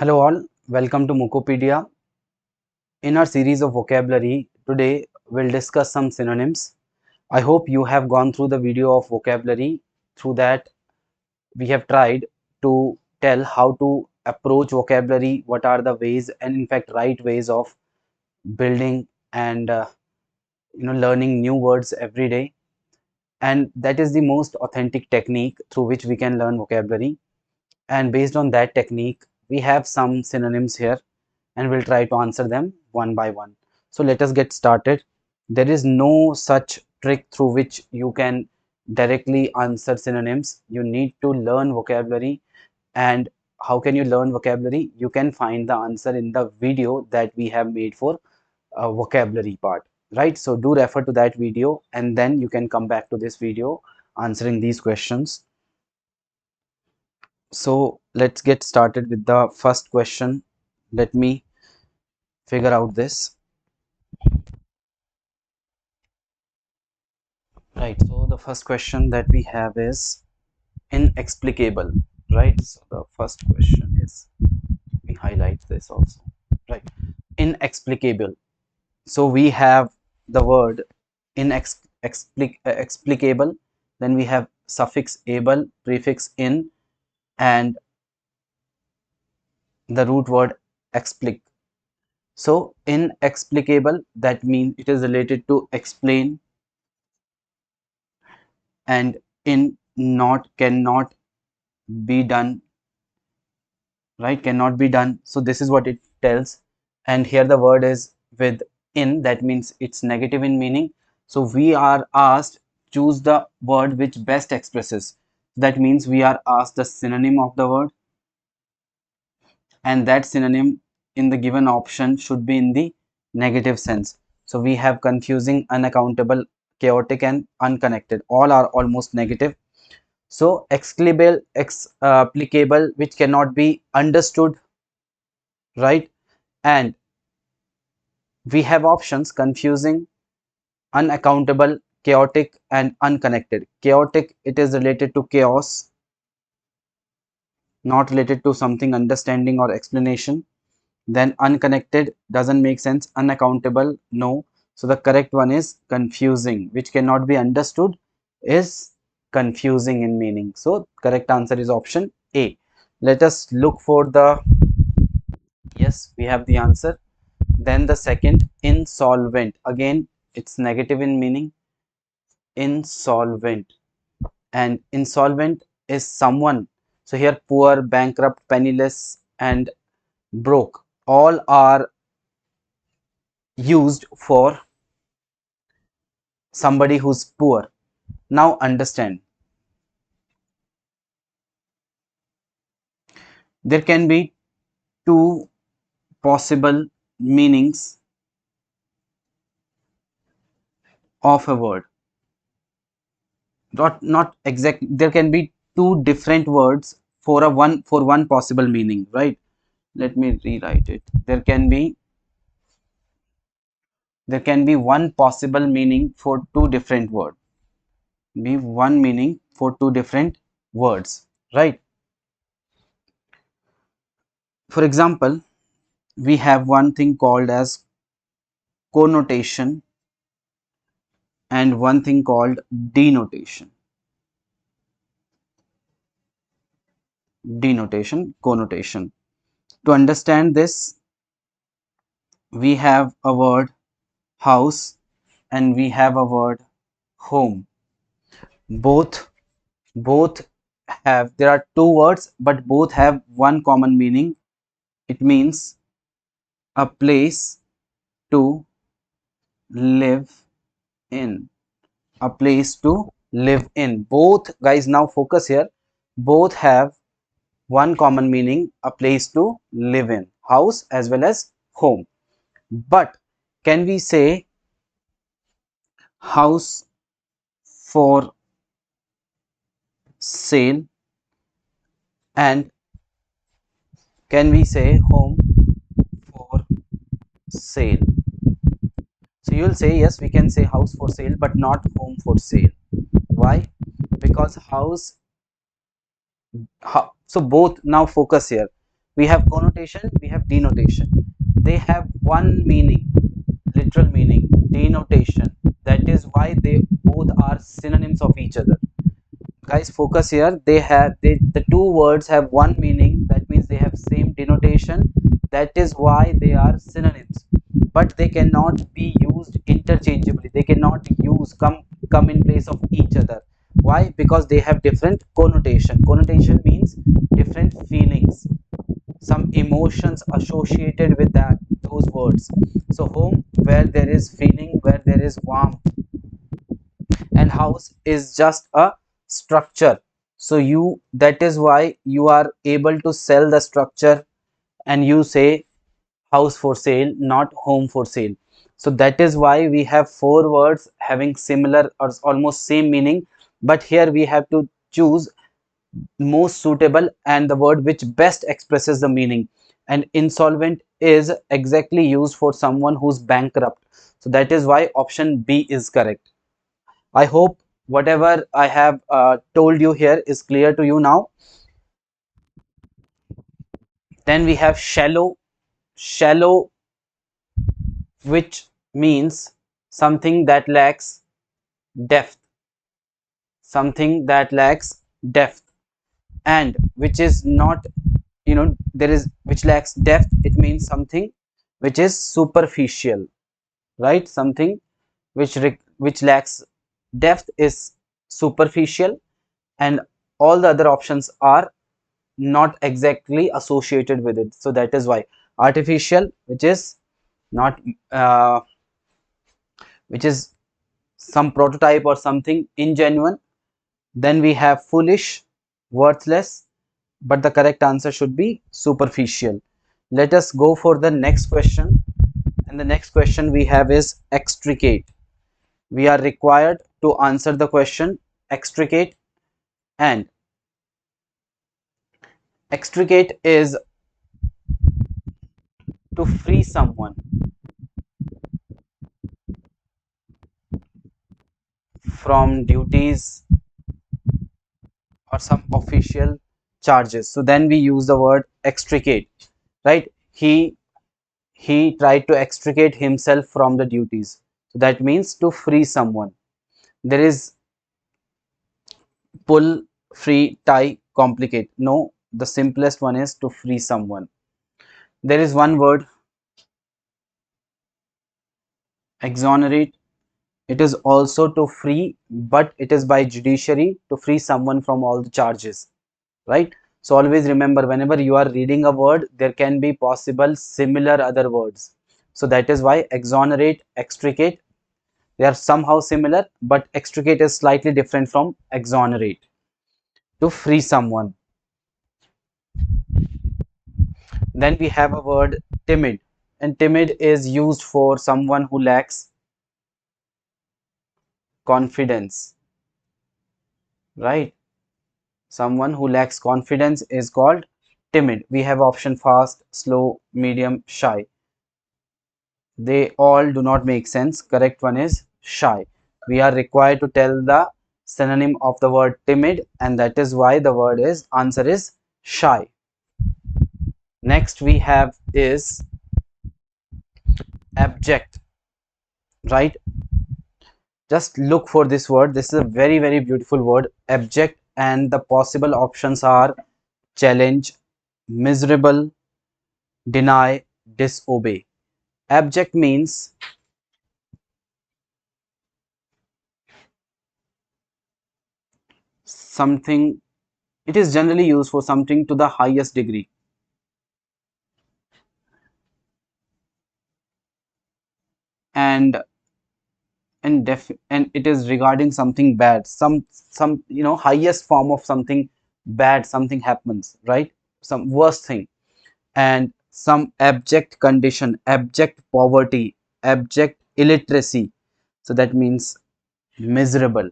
Hello all, welcome to Mokopedia. In our series of vocabulary, today we'll discuss some synonyms. I hope you have gone through the video of vocabulary. Through that, we have tried to tell how to approach vocabulary, what are the ways and in fact right ways of building and learning new words every day. And that is the most authentic technique through which we can learn vocabulary. And based on that technique, we have some synonyms here and we'll try to answer them one by one. So let us get started. There is no such trick through which you can directly answer synonyms. You need to learn vocabulary. And how can you learn vocabulary? You can find the answer in the video that we have made for vocabulary part, right? So do refer to that video and then you can come back to this video answering these questions. So let's get started with the first question. Let me figure out this. Right, so the first question that we have is inexplicable, right? So the first question is, let me highlight this also, right? Inexplicable. So we have the word explicable, then we have suffix able, prefix in, and the root word explic. So inexplicable, that means it is related to explain, and in not cannot be done, right? Cannot be done. So this is what it tells. And here the word is with in, that means it's negative in meaning. So we are asked choose the word which best expresses. That means we are asked the synonym of the word, and that synonym in the given option should be in the negative sense. So we have confusing, unaccountable, chaotic, and unconnected. All are almost negative. So explicable, which cannot be understood, right? And we have options: confusing, unaccountable, chaotic, and unconnected. Chaotic, it is related to chaos, not related to something understanding or explanation. Then unconnected doesn't make sense. Unaccountable, no. So the correct one is confusing, which cannot be understood is confusing in meaning. So correct answer is option A. Let us look for the, yes, we have the answer. Then the second, insolvent. Again, it's negative in meaning. Insolvent. And insolvent is someone. So here, poor, bankrupt, penniless, and broke. All are used for somebody who's poor. Now understand. There can be two possible meanings of a word. Not exact, there can be two different words for one possible meaning, right? Let me rewrite it. There can be one possible meaning for two different words. Be one meaning for two different words, right? For example, we have one thing called as connotation and one thing called denotation. Denotation, connotation. To understand this, we have a word house and we have a word home. Both have, there are two words but both have one common meaning. It means a place to live in. A place to live in. Both, guys, now focus here. Both have one common meaning, a place to live in, house as well as home. But can we say house for sale, and can we say home for sale? So you will say yes, we can say house for sale but not home for sale. Why? Because house, so both, now focus here, We have connotation, we have denotation. They have one meaning, literal meaning, denotation. That is why they both are synonyms of each other. Guys, focus here. The two words have one meaning, that means they have same denotation. That is why they are synonyms, but they cannot be used interchangeably. They cannot come in place of each other. Why? Because they have different connotation. Connotation means different feelings, some emotions associated with that those words. So home, where there is feeling, where there is warmth, and house is just a structure. So you, that is why you are able to sell the structure and you say house for sale, not home for sale. So that is why we have four words having similar or almost same meaning, but here we have to choose most suitable and the word which best expresses the meaning. And insolvent is exactly used for someone who's bankrupt. So that is why option B is correct. I hope whatever I have told you here is clear to you now. Then we have shallow. Shallow, which means something that lacks depth, something that lacks depth, and which is not, there is which lacks depth. It means something which is superficial, right? Something which lacks depth is superficial, and all the other options are not exactly associated with it. So that is why artificial, which is not which is some prototype or something ingenuine. Then we have foolish, worthless, but the correct answer should be superficial. Let us go for the next question. And the next question we have is extricate. We are required to answer the question extricate, and extricate is to free someone from duties or some official charges. So then we use the word extricate, right? He tried to extricate himself from the duties. So that means to free someone. There is pull, free, tie, complicate. No, the simplest one is to free someone. There is one word, exonerate. It is also to free, but it is by judiciary to free someone from all the charges, right? So always remember, whenever you are reading a word, there can be possible similar other words. So that is why exonerate, extricate, they are somehow similar, but extricate is slightly different from exonerate, to free someone. Then we have a word timid, and timid is used for someone who lacks confidence, right? Someone who lacks confidence is called timid. We have option fast, slow, medium, shy. They all do not make sense. Correct one is shy. We are required to tell the synonym of the word timid, and that is why the word is answer is shy. Next we have is abject, right? Just look for this word. This is a very, very beautiful word, abject, and the possible options are challenge, miserable, deny, disobey. Abject means something, it is generally used for something to the highest degree, and and it is regarding something bad, some highest form of something bad, something happens, right? Some worst thing, and some abject condition, abject poverty, abject illiteracy. So that means miserable,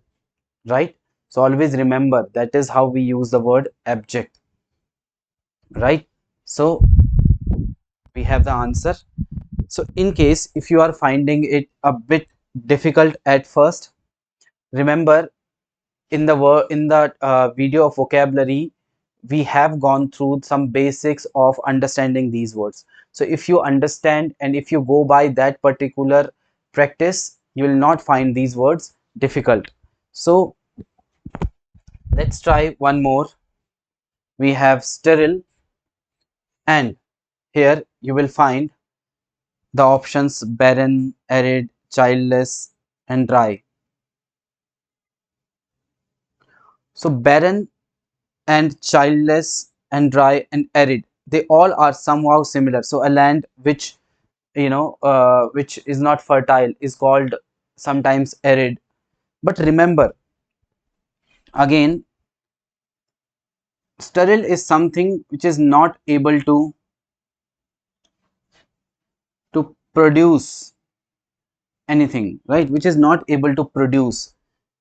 right? So always remember, that is how we use the word abject, right? So we have the answer. So in case if you are finding it a bit difficult at first, remember, in the video of vocabulary, we have gone through some basics of understanding these words. So if you understand and if you go by that particular practice, you will not find these words difficult. So let's try one more. We have sterile, and here you will find the options barren, arid, childless, and dry. So barren and childless and dry and arid, they all are somehow similar. So a land which which is not fertile is called sometimes arid. But remember, again, sterile is something which is not able to produce anything, right? Which is not able to produce,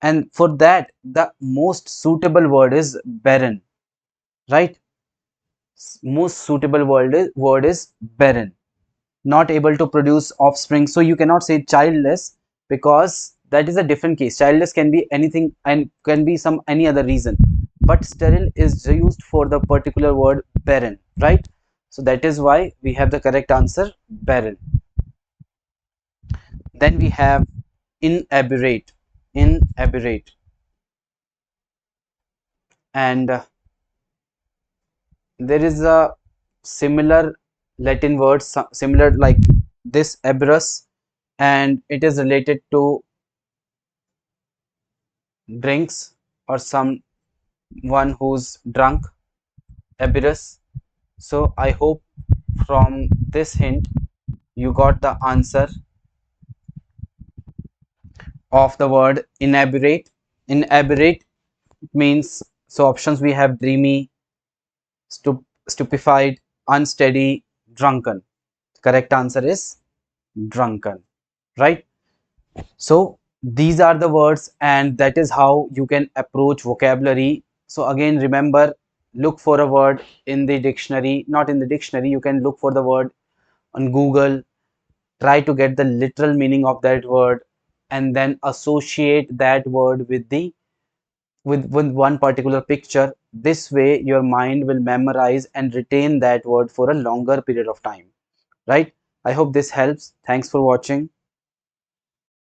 and for that the most suitable word is barren, right? Most suitable word is barren, not able to produce offspring. So you cannot say childless, because that is a different case. Childless can be anything and can be some any other reason, but sterile is used for the particular word barren, right? So that is why we have the correct answer, barren. Then we have inaberrate. Inaberrate, and there is a similar Latin word, similar like this, aberrus, and it is related to drinks or someone who's drunk, aberrus. So I hope from this hint you got the answer of the word inaberrate. Inaberrate means, so options we have dreamy, stupefied, unsteady, drunken. Correct answer is drunken, right? So these are the words, and that is how you can approach vocabulary. So again, remember, look for a word in the dictionary, not in the dictionary, you can look for the word on Google, try to get the literal meaning of that word, and then associate that word with with one particular picture. This way your mind will memorize and retain that word for a longer period of time, right? I hope this helps. Thanks for watching.